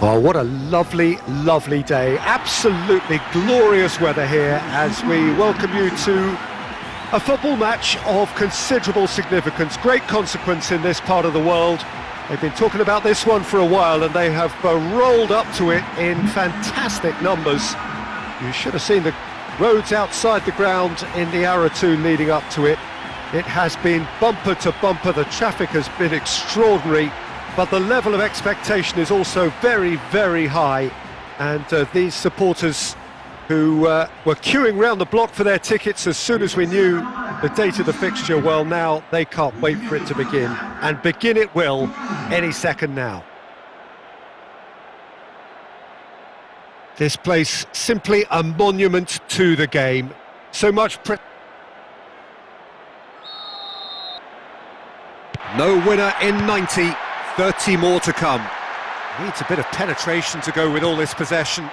Oh, what a lovely, lovely day. Absolutely glorious weather here as we welcome you to a football match of considerable significance, great consequence in this part of the world. They've been talking about this one for a while and they have rolled up to it in fantastic numbers. You should have seen the roads outside the ground in the hour or two leading up to it. It has been bumper to bumper, the traffic has been extraordinary, but the level of expectation is also very, very high. And these supporters who were queuing round the block for their tickets as soon as we knew the date of the fixture, well, now they can't wait for it to begin. And begin it will any second now. This place simply a monument to the game. So much no winner in 90, 30 more to come. Needs a bit of penetration to go with all this possession.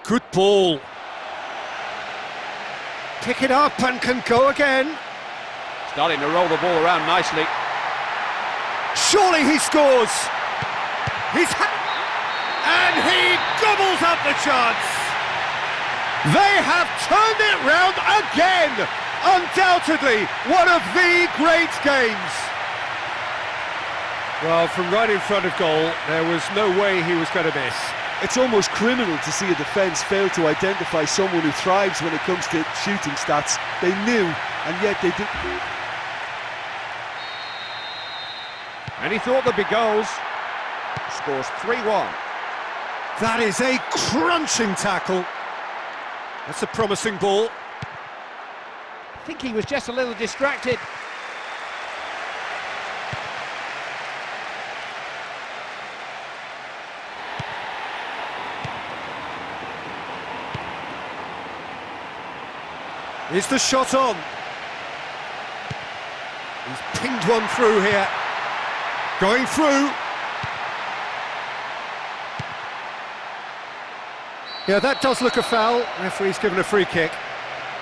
Good ball. Pick it up and can go again. Starting to roll the ball around nicely. Surely he scores! And he gobbles up the chance! They have turned it round again! Undoubtedly, one of the great games! Well, from right in front of goal, there was no way he was going to miss. It's almost criminal to see a defence fail to identify someone who thrives when it comes to shooting stats. They knew, and yet they didn't. And he thought there'd be goals. Scores 3-1. That is a crunching tackle. That's a promising ball. I think he was just a little distracted. Is the shot on? He's pinged one through here. Going through. Yeah, that does look a foul. The referee's given a free kick.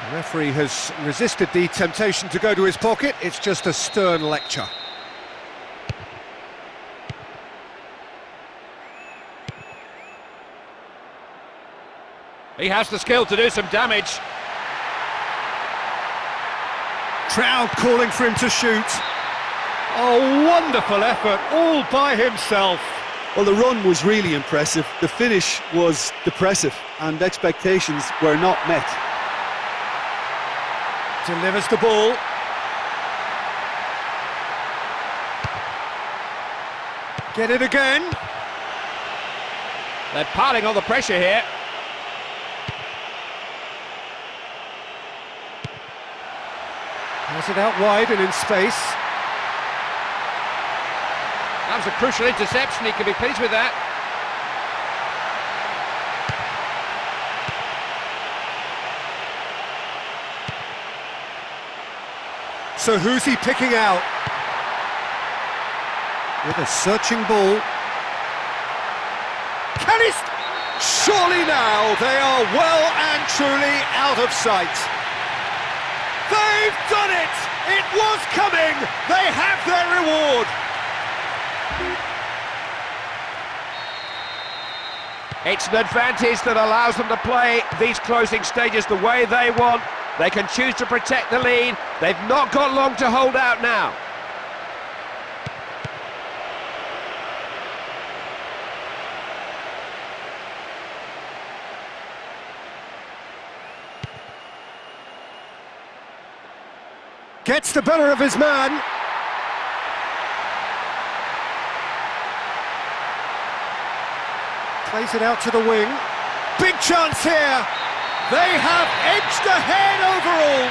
The referee has resisted the temptation to go to his pocket. It's just a stern lecture. He has the skill to do some damage. Crowd calling for him to shoot. Oh, wonderful effort, all by himself. Well, the run was really impressive. The finish was depressive, and expectations were not met. Delivers the ball. Get it again. They're piling on the pressure here. Has it out wide and in space. That was a crucial interception, he can be pleased with that. So who's he picking out? With a searching ball. Can he... Surely now they are well and truly out of sight. They've done it! It was coming! They have their reward! It's an advantage that allows them to play these closing stages the way they want. They can choose to protect the lead. They've not got long to hold out now. Gets the better of his man. Plays it out to the wing. Big chance here. They have edged ahead overall.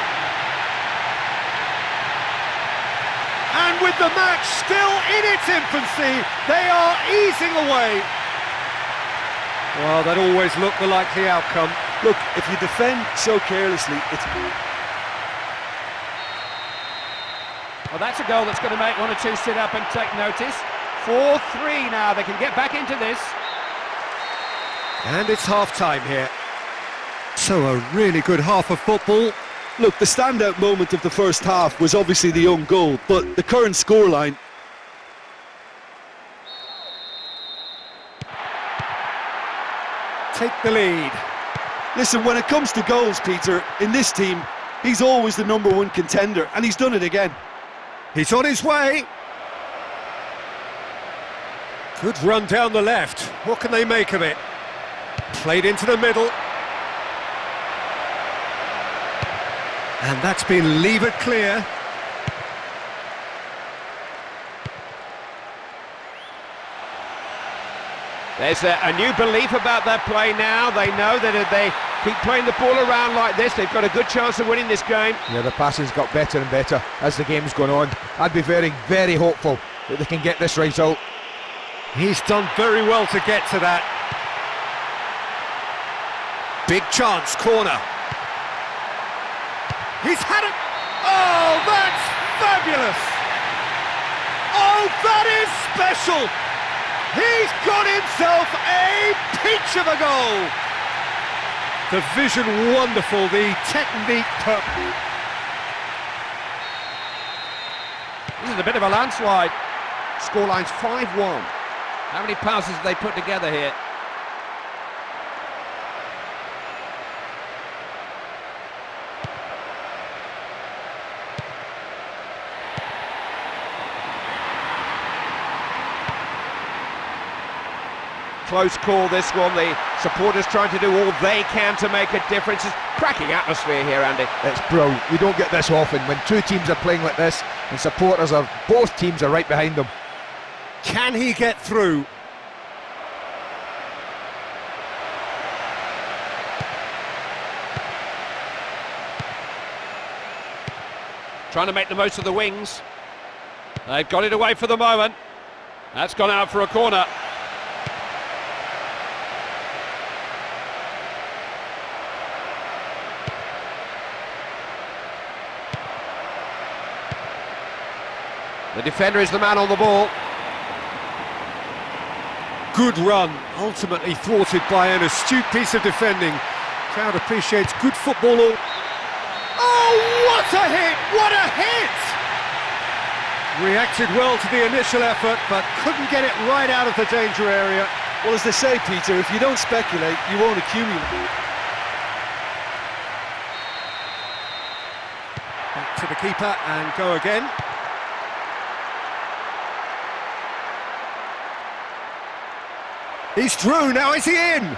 And with the match still in its infancy, they are easing away. Well, that always looked the likely outcome. Look, if you defend so carelessly, it's... Well, that's a goal that's going to make one or two sit up and take notice. 4-3 now, they can get back into this. And it's half-time here. So a really good half of football. Look, the standout moment of the first half was obviously the own goal, but the current scoreline... Take the lead. Listen, when it comes to goals, Peter, in this team, he's always the #1 contender, and he's done it again. He's on his way. Good run down the left. What can they make of it? Played into the middle. And that's been levered clear. There's a new belief about their play now. They know that if they keep playing the ball around like this, they've got a good chance of winning this game. Yeah, the passing's got better and better as the game's gone on. I'd be very, very hopeful that they can get this result. He's done very well to get to that. Big chance, corner. He's had it. Oh, that's fabulous. Oh, that is special. He's got himself a peach of a goal. The vision wonderful, the technique perfect. This is a bit of a landslide. Scoreline's 5-1. How many passes have they put together here? Close call, this one. The supporters trying to do all they can to make a difference. It's cracking atmosphere here, Andy. It's brilliant. We don't get this often when two teams are playing like this and supporters of both teams are right behind them. Can he get through? Trying to make the most of the wings. They've got it away for the moment. That's gone out for a corner. The defender is the man on the ball. Good run, ultimately thwarted by an astute piece of defending. Crowd appreciates good football. Oh, what a hit! What a hit! Reacted well to the initial effort, but couldn't get it right out of the danger area. Well, as they say, Peter, if you don't speculate, you won't accumulate. Back to the keeper and go again. He's through, now is he in?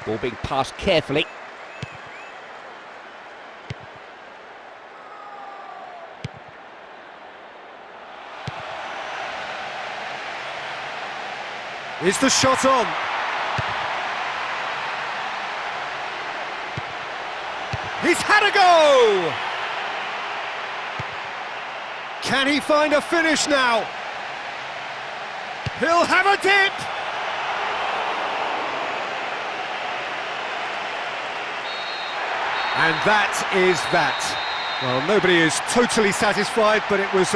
Ball being passed carefully. Is the shot on? He's had a go! Can he find a finish now? He'll have a dip! And that is that. Well, nobody is totally satisfied, but it was